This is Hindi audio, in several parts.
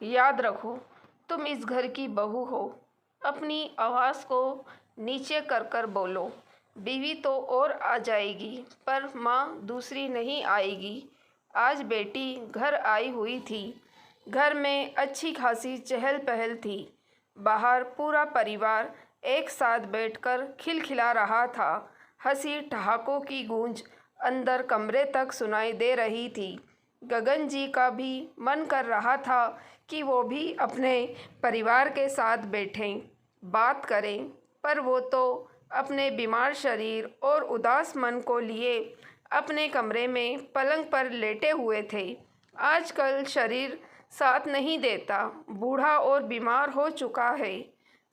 याद रखो, तुम इस घर की बहू हो। अपनी आवाज़ को नीचे कर कर बोलो। बीवी तो और आ जाएगी, पर माँ दूसरी नहीं आएगी। आज बेटी घर आई हुई थी। घर में अच्छी खासी चहल पहल थी। बाहर पूरा परिवार एक साथ बैठकर खिलखिला रहा था। हंसी ठहाकों की गूंज अंदर कमरे तक सुनाई दे रही थी। गगन जी का भी मन कर रहा था कि वो भी अपने परिवार के साथ बैठें, बात करें, पर वो तो अपने बीमार शरीर और उदास मन को लिए अपने कमरे में पलंग पर लेटे हुए थे। आजकल शरीर साथ नहीं देता, बूढ़ा और बीमार हो चुका है।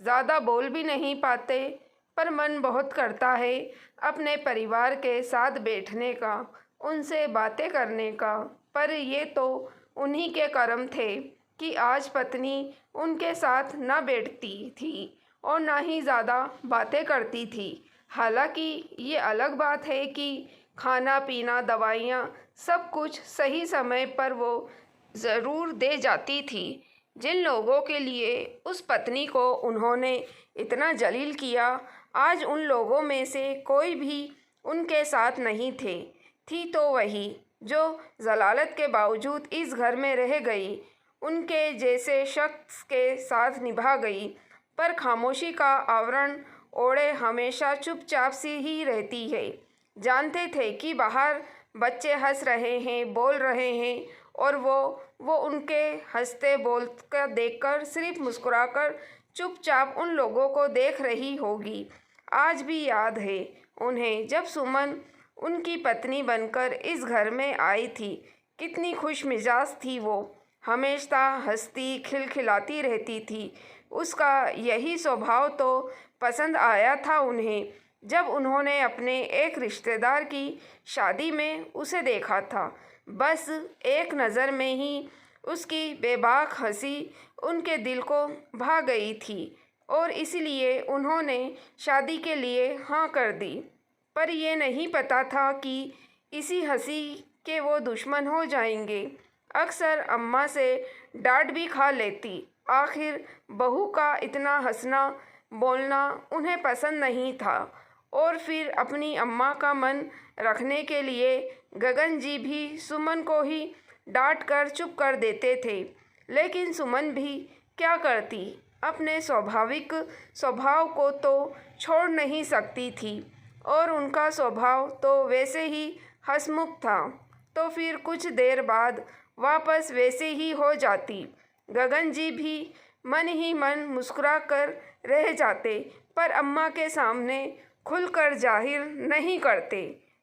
ज़्यादा बोल भी नहीं पाते, पर मन बहुत करता है अपने परिवार के साथ बैठने का, उनसे बातें करने का। पर ये तो उन्हीं के कर्म थे कि आज पत्नी उनके साथ न बैठती थी और ना ही ज़्यादा बातें करती थी। हालांकि ये अलग बात है कि खाना पीना दवाइयाँ सब कुछ सही समय पर वो ज़रूर दे जाती थी। जिन लोगों के लिए उस पत्नी को उन्होंने इतना जलील किया, आज उन लोगों में से कोई भी उनके साथ नहीं थे। थी तो वही जो जलालत के बावजूद इस घर में रह गई, उनके जैसे शख्स के साथ निभा गई, पर खामोशी का आवरण ओढ़े हमेशा चुपचाप सी ही रहती है। जानते थे कि बाहर बच्चे हंस रहे हैं, बोल रहे हैं, और वो उनके हंसते बोलते देखकर सिर्फ मुस्कुराकर चुपचाप उन लोगों को देख रही होगी। आज भी याद है उन्हें जब सुमन उनकी पत्नी बनकर इस घर में आई थी। कितनी खुश मिजाज थी वो, हमेशा हंसती खिलखिलाती रहती थी। उसका यही स्वभाव तो पसंद आया था उन्हें जब उन्होंने अपने एक रिश्तेदार की शादी में उसे देखा था। बस एक नज़र में ही उसकी बेबाक हंसी उनके दिल को भा गई थी और इसलिए उन्होंने शादी के लिए हाँ कर दी। पर ये नहीं पता था कि इसी हंसी के वो दुश्मन हो जाएंगे। अक्सर अम्मा से डांट भी खा लेती। आखिर बहू का इतना हंसना बोलना उन्हें पसंद नहीं था। और फिर अपनी अम्मा का मन रखने के लिए गगन जी भी सुमन को ही डांट कर चुप कर देते थे। लेकिन सुमन भी क्या करती, अपने स्वाभाविक स्वभाव को तो छोड़ नहीं सकती थी और उनका स्वभाव तो वैसे ही हंसमुख था। तो फिर कुछ देर बाद वापस वैसे ही हो जाती। गगन जी भी मन ही मन मुस्कुरा कर रह जाते, पर अम्मा के सामने खुलकर जाहिर नहीं करते।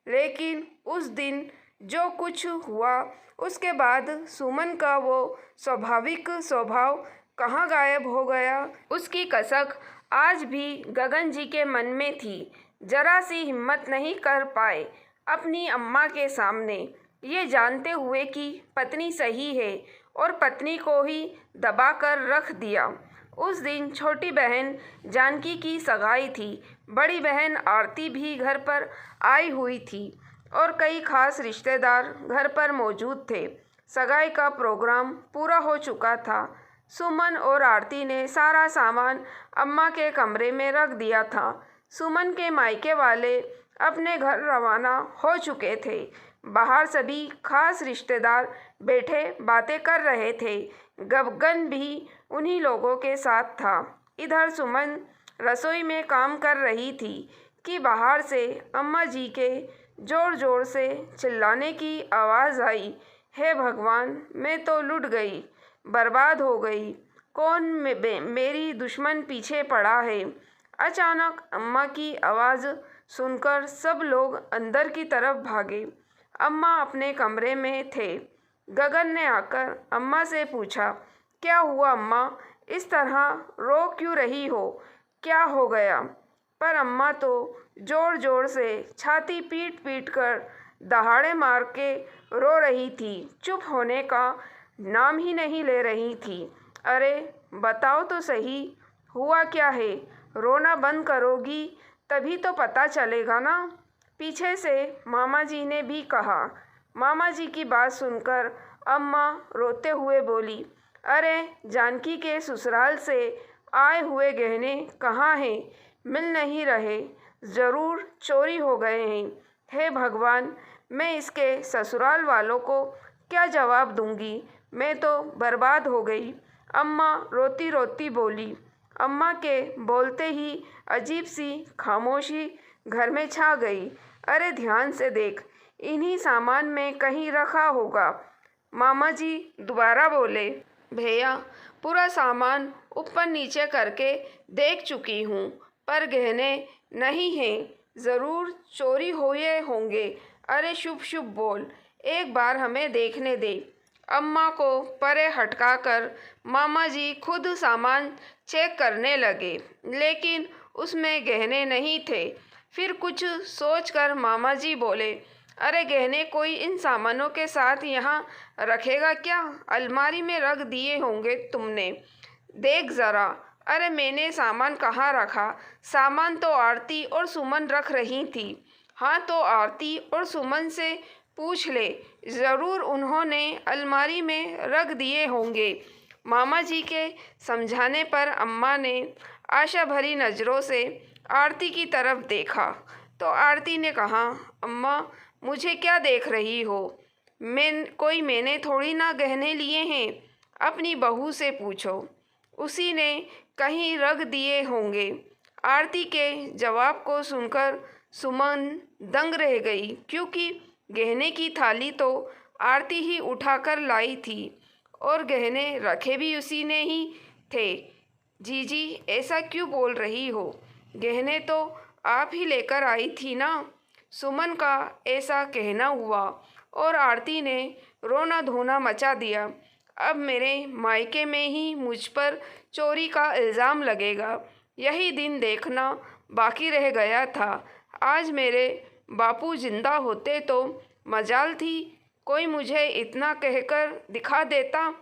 लेकिन उस दिन जो कुछ हुआ उसके बाद सुमन का वो स्वाभाविक स्वभाव कहाँ गायब हो गया, उसकी कसक आज भी गगन जी के मन में थी। जरा सी हिम्मत नहीं कर पाए अपनी अम्मा के सामने, ये जानते हुए कि पत्नी सही है, और पत्नी को ही दबा कर रख दिया। उस दिन छोटी बहन जानकी की सगाई थी। बड़ी बहन आरती भी घर पर आई हुई थी और कई खास रिश्तेदार घर पर मौजूद थे। सगाई का प्रोग्राम पूरा हो चुका था। सुमन और आरती ने सारा सामान अम्मा के कमरे में रख दिया था। सुमन के मायके वाले अपने घर रवाना हो चुके थे। बाहर सभी खास रिश्तेदार बैठे बातें कर रहे थे। गगन भी उन्हीं लोगों के साथ था। इधर सुमन रसोई में काम कर रही थी कि बाहर से अम्मा जी के ज़ोर ज़ोर से चिल्लाने की आवाज़ आई। हे भगवान, मैं तो लुट गई, बर्बाद हो गई। कौन मेरी दुश्मन पीछे पड़ा है। अचानक अम्मा की आवाज़ सुनकर सब लोग अंदर की तरफ भागे। अम्मा अपने कमरे में थे। गगन ने आकर अम्मा से पूछा, क्या हुआ अम्मा, इस तरह रो क्यों रही हो, क्या हो गया। पर अम्मा तो ज़ोर ज़ोर से छाती पीट पीट कर दहाड़े मार के रो रही थी। चुप होने का नाम ही नहीं ले रही थी। अरे बताओ तो सही, हुआ क्या है। रोना बंद करोगी तभी तो पता चलेगा ना। पीछे से मामा जी ने भी कहा। मामा जी की बात सुनकर अम्मा रोते हुए बोली, अरे जानकी के ससुराल से आए हुए गहने कहाँ हैं? मिल नहीं रहे। ज़रूर चोरी हो गए हैं। हे भगवान, मैं इसके ससुराल वालों को क्या जवाब दूंगी? मैं तो बर्बाद हो गई। अम्मा रोती रोती बोली। अम्मा के बोलते ही अजीब सी खामोशी घर में छा गई। अरे ध्यान से देख, इन्हीं सामान में कहीं रखा होगा। मामा जी दोबारा बोले। भैया, पूरा सामान ऊपर नीचे करके देख चुकी हूँ, पर गहने नहीं हैं। ज़रूर चोरी हुए होंगे। अरे शुभ शुभ बोल, एक बार हमें देखने दे। अम्मा को परे हटकाकर मामा जी खुद सामान चेक करने लगे, लेकिन उसमें गहने नहीं थे। फिर कुछ सोचकर मामा जी बोले, अरे गहने कोई इन सामानों के साथ यहाँ रखेगा क्या? अलमारी में रख दिए होंगे तुमने। देख ज़रा। अरे मैंने सामान कहाँ रखा? सामान तो आरती और सुमन रख रही थी। हाँ, तो आरती और सुमन से पूछ ले, ज़रूर उन्होंने अलमारी में रख दिए होंगे। मामा जी के समझाने पर अम्मा ने आशा भरी नज़रों से आरती की तरफ देखा, तो आरती ने कहा, अम्मा मुझे क्या देख रही हो? मैंने थोड़ी ना गहने लिए हैं। अपनी बहू से पूछो, उसी ने कहीं रख दिए होंगे। आरती के जवाब को सुनकर सुमन दंग रह गई, क्योंकि गहने की थाली तो आरती ही उठाकर लाई थी और गहने रखे भी उसी ने ही थे। जीजी, ऐसा क्यों बोल रही हो? गहने तो आप ही लेकर आई थी ना? सुमन का ऐसा कहना हुआ और आरती ने रोना धोना मचा दिया। अब मेरे मायके में ही मुझ पर चोरी का इल्ज़ाम लगेगा, यही दिन देखना बाकी रह गया था। आज मेरे बापू जिंदा होते तो मजाल थी, कोई मुझे इतना कहकर दिखा देता।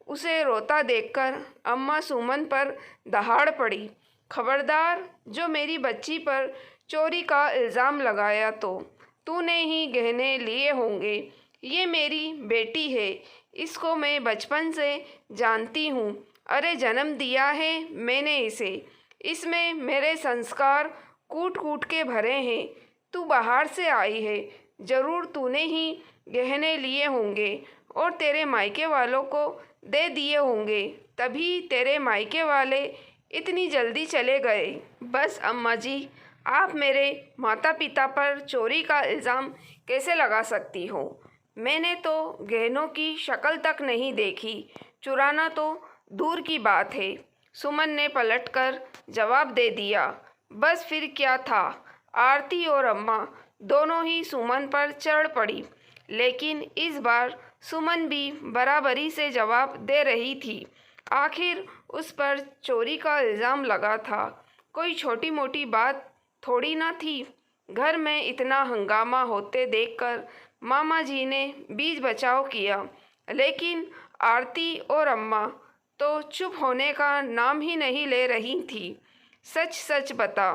उसे रोता देखकर अम्मा सुमन पर दहाड़ पड़ी। खबरदार, जो मेरी बच्ची पर चोरी का इल्ज़ाम लगाया तो तूने ही गहने लिए होंगे। ये मेरी बेटी है, इसको मैं बचपन से जानती हूँ। अरे जन्म दिया है मैंने इसे, इसमें मेरे संस्कार कूट कूट के भरे हैं। तू बाहर से आई है, ज़रूर तूने ही गहने लिए होंगे और तेरे मायके वालों को दे दिए होंगे, तभी तेरे मायके वाले इतनी जल्दी चले गए। बस अम्मा जी, आप मेरे माता पिता पर चोरी का इल्ज़ाम कैसे लगा सकती हो? मैंने तो गहनों की शक्ल तक नहीं देखी, चुराना तो दूर की बात है। सुमन ने पलटकर जवाब दे दिया। बस फिर क्या था? आरती और अम्मा दोनों ही सुमन पर चढ़ पड़ी, लेकिन इस बार सुमन भी बराबरी से जवाब दे रही थी। आखिर उस पर चोरी का इल्ज़ाम लगा था, कोई छोटी मोटी बात थोड़ी ना थी। घर में इतना हंगामा होते देखकर मामा जी ने बीच बचाव किया, लेकिन आरती और अम्मा तो चुप होने का नाम ही नहीं ले रही थी। सच सच बता,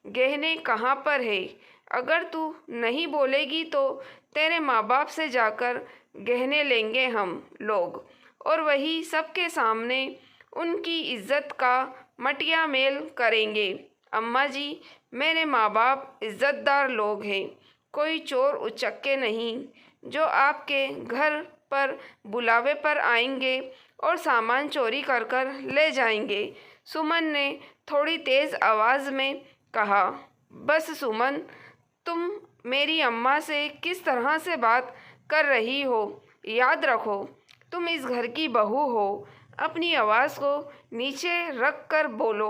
गहने कहाँ पर है? अगर तू नहीं बोलेगी तो तेरे माँ बाप से जाकर गहने लेंगे हम लोग, और वही सबके सामने उनकी इज्जत का मटिया मेल करेंगे। अम्मा जी, मेरे माँ बाप इज्जतदार लोग हैं, कोई चोर उचक्के नहीं, जो आपके घर पर बुलावे पर आएंगे और सामान चोरी कर कर ले जाएंगे। सुमन ने थोड़ी तेज़ आवाज़ में कहा। बस सुमन, तुम मेरी अम्मा से किस तरह से बात कर रही हो? याद रखो, तुम इस घर की बहू हो। अपनी आवाज़ को नीचे रख कर बोलो,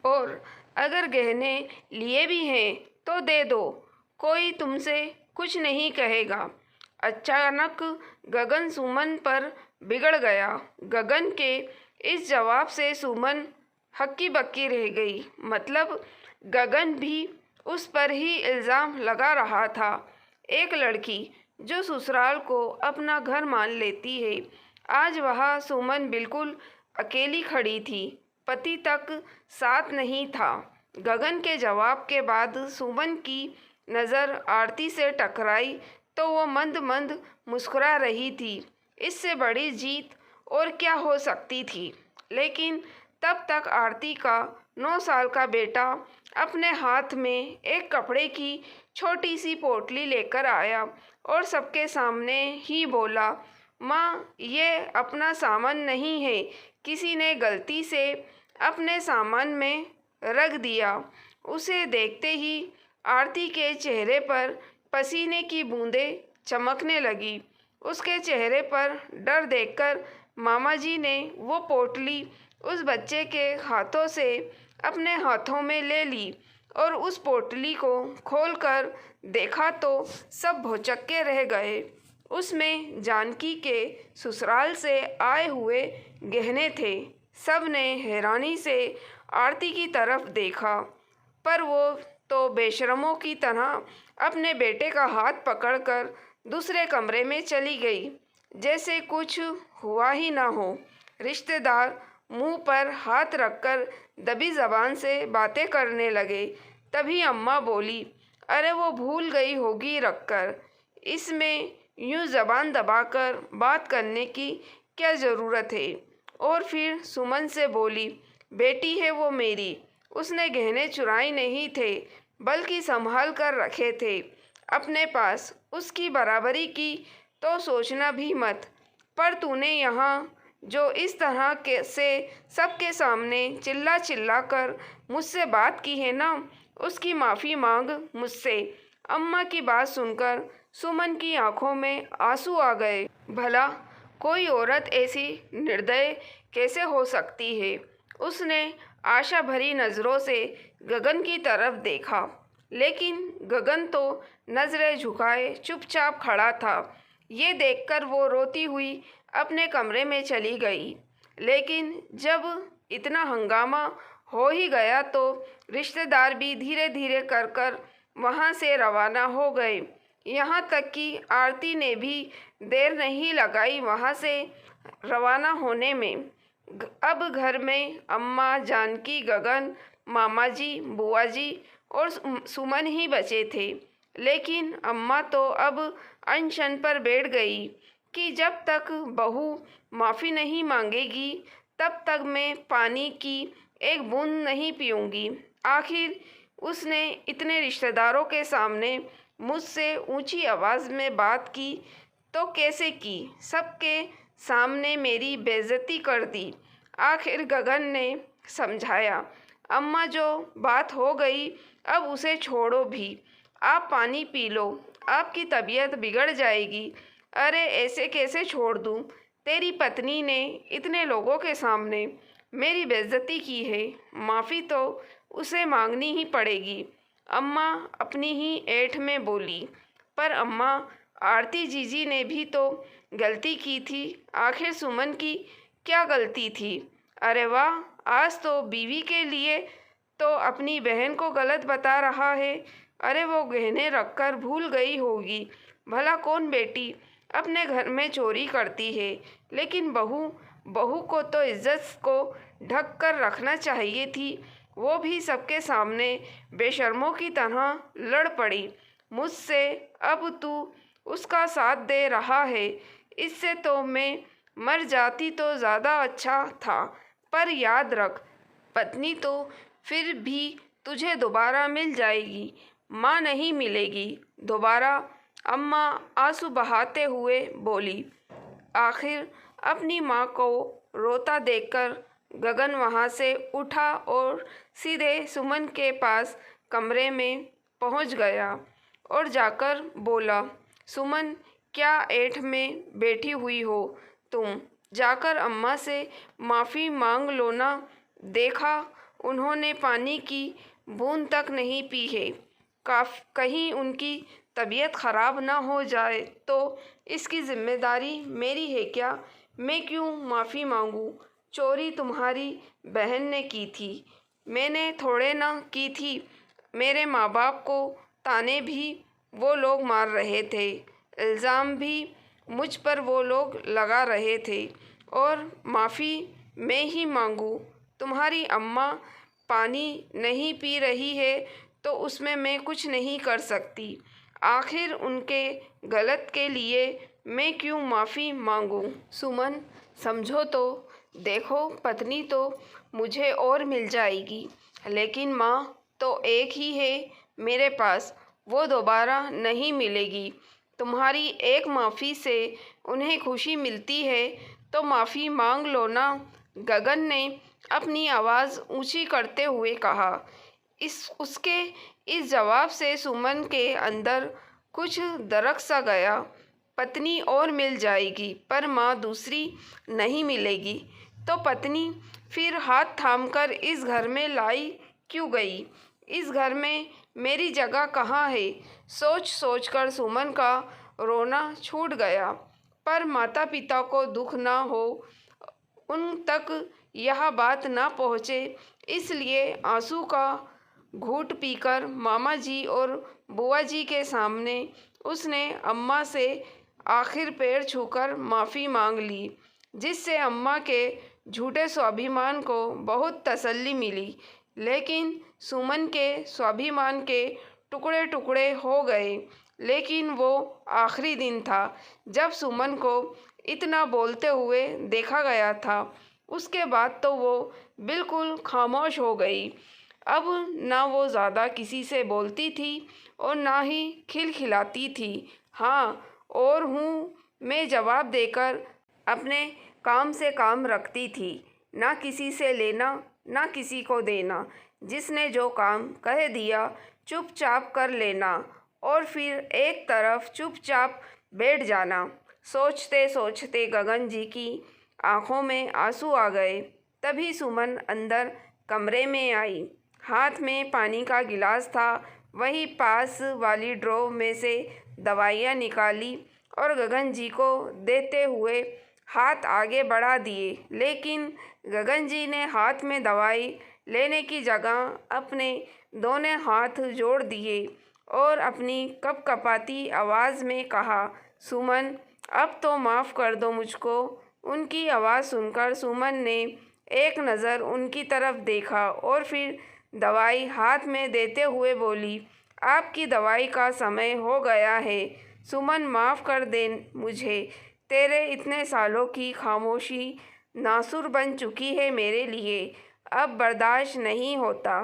और अगर गहने लिए भी हैं तो दे दो, कोई तुमसे कुछ नहीं कहेगा। अचानक गगन सुमन पर बिगड़ गया। गगन के इस जवाब से सुमन हक्की बक्की रह गई। मतलब गगन भी उस पर ही इल्ज़ाम लगा रहा था। एक लड़की जो ससुराल को अपना घर मान लेती है, आज वह सुमन बिल्कुल अकेली खड़ी थी, पति तक साथ नहीं था। गगन के जवाब के बाद सुमन की नज़र आरती से टकराई तो वो मंद मंद मुस्कुरा रही थी। इससे बड़ी जीत और क्या हो सकती थी। लेकिन तब तक आरती का 9 साल का बेटा अपने हाथ में एक कपड़े की छोटी सी पोटली लेकर आया और सबके सामने ही बोला, माँ, ये अपना सामान नहीं है, किसी ने गलती से अपने सामान में रख दिया। उसे देखते ही आरती के चेहरे पर पसीने की बूंदें चमकने लगी। उसके चेहरे पर डर देखकर मामा जी ने वो पोटली उस बच्चे के हाथों से अपने हाथों में ले ली और उस पोटली को खोलकर देखा तो सब भौचक्के रह गए। उसमें जानकी के ससुराल से आए हुए गहने थे। सब ने हैरानी से आरती की तरफ देखा, पर वो तो बेशर्मों की तरह अपने बेटे का हाथ पकड़कर दूसरे कमरे में चली गई, जैसे कुछ हुआ ही ना हो। रिश्तेदार मुंह पर हाथ रखकर दबी जबान से बातें करने लगे। तभी अम्मा बोली, अरे वो भूल गई होगी रखकर, इसमें यूं जबान दबाकर बात करने की क्या ज़रूरत है। और फिर सुमन से बोली, बेटी है वो मेरी, उसने गहने चुराए नहीं थे बल्कि संभाल कर रखे थे अपने पास, उसकी बराबरी की तो सोचना भी मत। पर तूने यहाँ जो इस तरह के से सबके सामने चिल्ला चिल्ला कर मुझसे बात की है ना, उसकी माफ़ी मांग मुझसे। अम्मा की बात सुनकर सुमन की आंखों में आंसू आ गए। भला कोई औरत ऐसी निर्दय कैसे हो सकती है। उसने आशा भरी नज़रों से गगन की तरफ देखा, लेकिन गगन तो नज़रें झुकाए चुपचाप खड़ा था। ये देखकर वो रोती हुई अपने कमरे में चली गई। लेकिन जब इतना हंगामा हो ही गया तो रिश्तेदार भी धीरे धीरे कर कर वहाँ से रवाना हो गए। यहाँ तक कि आरती ने भी देर नहीं लगाई वहाँ से रवाना होने में। अब घर में अम्मा, जानकी, गगन, मामा जी, बुआ जी और सुमन ही बचे थे। लेकिन अम्मा तो अब अनशन पर बैठ गई कि जब तक बहू माफ़ी नहीं मांगेगी तब तक मैं पानी की एक बूंद नहीं पीऊँगी। आखिर उसने इतने रिश्तेदारों के सामने मुझसे ऊंची आवाज़ में बात की तो कैसे की, सबके सामने मेरी बेइज्जती कर दी। आखिर गगन ने समझाया, अम्मा जो बात हो गई अब उसे छोड़ो भी, आप पानी पी लो, आपकी तबीयत बिगड़ जाएगी। अरे ऐसे कैसे छोड़ दूँ, तेरी पत्नी ने इतने लोगों के सामने मेरी बेइज्जती की है, माफ़ी तो उसे मांगनी ही पड़ेगी। अम्मा अपनी ही ऐंठ में बोली, पर अम्मा, आरती जीजी ने भी तो गलती की थी। आखिर सुमन की क्या गलती थी। अरे वाह, आज तो बीवी के लिए तो अपनी बहन को गलत बता रहा है। अरे वो गहने रखकर भूल गई होगी। भला कौन बेटी अपने घर में चोरी करती है। लेकिन बहू को तो इज्जत को ढक कर रखना चाहिए थी। वो भी सबके सामने बेशर्मों की तरह लड़ पड़ी मुझसे। अब तू उसका साथ दे रहा है, इससे तो मैं मर जाती तो ज़्यादा अच्छा था। पर याद रख, पत्नी तो फिर भी तुझे दोबारा मिल जाएगी, माँ नहीं मिलेगी दोबारा। अम्मा आंसू बहाते हुए बोली। आखिर अपनी माँ को रोता देखकर गगन वहाँ से उठा और सीधे सुमन के पास कमरे में पहुँच गया और जाकर बोला, सुमन, क्या ऐंठ में बैठी हुई हो तुम? जाकर अम्मा से माफ़ी मांग लो ना। देखा, उन्होंने पानी की बूंद तक नहीं पी है। कहीं उनकी तबीयत ख़राब ना हो जाए तो इसकी ज़िम्मेदारी मेरी है क्या? मैं क्यों माफ़ी मांगूं? चोरी तुम्हारी बहन ने की थी, मैंने थोड़े ना की थी। मेरे माँ बाप को ताने भी वो लोग मार रहे थे, इल्ज़ाम भी मुझ पर वो लोग लगा रहे थे, और माफ़ी मैं ही मांगूं? तुम्हारी अम्मा पानी नहीं पी रही है तो उसमें मैं कुछ नहीं कर सकती। आखिर उनके गलत के लिए मैं क्यों माफ़ी मांगूं? सुमन समझो तो देखो, पत्नी तो मुझे और मिल जाएगी, लेकिन माँ तो एक ही है मेरे पास, वो दोबारा नहीं मिलेगी। तुम्हारी एक माफ़ी से उन्हें खुशी मिलती है तो माफ़ी मांग लो ना। गगन ने अपनी आवाज़ ऊंची करते हुए कहा। उसके इस जवाब से सुमन के अंदर कुछ दरक सा गया। पत्नी और मिल जाएगी पर माँ दूसरी नहीं मिलेगी, तो पत्नी फिर हाथ थामकर इस घर में लाई क्यों गई? इस घर में मेरी जगह कहाँ है? सोच सोचकर सुमन का रोना छूट गया। पर माता पिता को दुख ना हो, उन तक यह बात ना पहुँचे, इसलिए आंसू का घूंट पीकर मामा जी और बुआ जी के सामने उसने अम्मा से आखिर पैर छूकर माफ़ी मांग ली, जिससे अम्मा के झूठे स्वाभिमान को बहुत तसल्ली मिली। लेकिन सुमन के स्वाभिमान के टुकड़े टुकड़े हो गए। लेकिन वो आखिरी दिन था जब सुमन को इतना बोलते हुए देखा गया था। उसके बाद तो वो बिल्कुल खामोश हो गई। अब ना वो ज़्यादा किसी से बोलती थी और ना ही खिलखिलाती थी। हाँ और हूँ मैं जवाब देकर अपने काम से काम रखती थी। ना किसी से लेना ना किसी को देना। जिसने जो काम कह दिया चुपचाप कर लेना और फिर एक तरफ चुपचाप बैठ जाना। सोचते सोचते गगन जी की आंखों में आंसू आ गए। तभी सुमन अंदर कमरे में आई। हाथ में पानी का गिलास था। वही पास वाली ड्रॉर में से दवाइयाँ निकाली और गगन जी को देते हुए हाथ आगे बढ़ा दिए। लेकिन गगन जी ने हाथ में दवाई लेने की जगह अपने दोनों हाथ जोड़ दिए और अपनी कपकपाती आवाज़ में कहा, सुमन अब तो माफ़ कर दो मुझको। उनकी आवाज़ सुनकर सुमन ने एक नज़र उनकी तरफ देखा और फिर दवाई हाथ में देते हुए बोली, आपकी दवाई का समय हो गया है। सुमन माफ़ कर दे मुझे। तेरे इतने सालों की खामोशी नासुर बन चुकी है मेरे लिए। अब बर्दाश्त नहीं होता।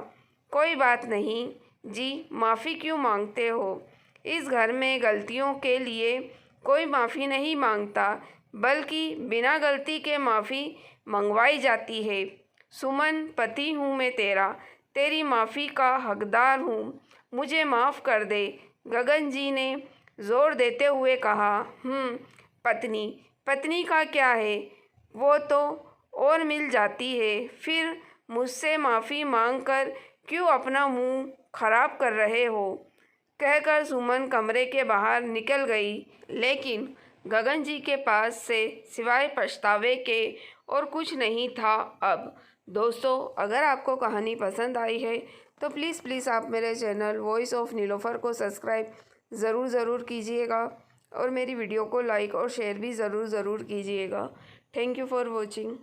कोई बात नहीं जी, माफ़ी क्यों मांगते हो? इस घर में गलतियों के लिए कोई माफ़ी नहीं मांगता, बल्कि बिना गलती के माफ़ी मंगवाई जाती है। सुमन पति हूँ मैं तेरा, तेरी माफ़ी का हकदार हूँ, मुझे माफ़ कर दे। गगन जी ने ज़ोर देते हुए कहा। पत्नी पत्नी का क्या है, वो तो और मिल जाती है। फिर मुझसे माफ़ी मांगकर क्यों अपना मुंह खराब कर रहे हो? कहकर सुमन कमरे के बाहर निकल गई। लेकिन गगन जी के पास से सिवाय पछतावे के और कुछ नहीं था। अब दोस्तों, अगर आपको कहानी पसंद आई है तो प्लीज़ आप मेरे चैनल वॉइस ऑफ नीलोफर को सब्सक्राइब ज़रूर कीजिएगा और मेरी वीडियो को लाइक और शेयर भी ज़रूर कीजिएगा। Thank you for watching.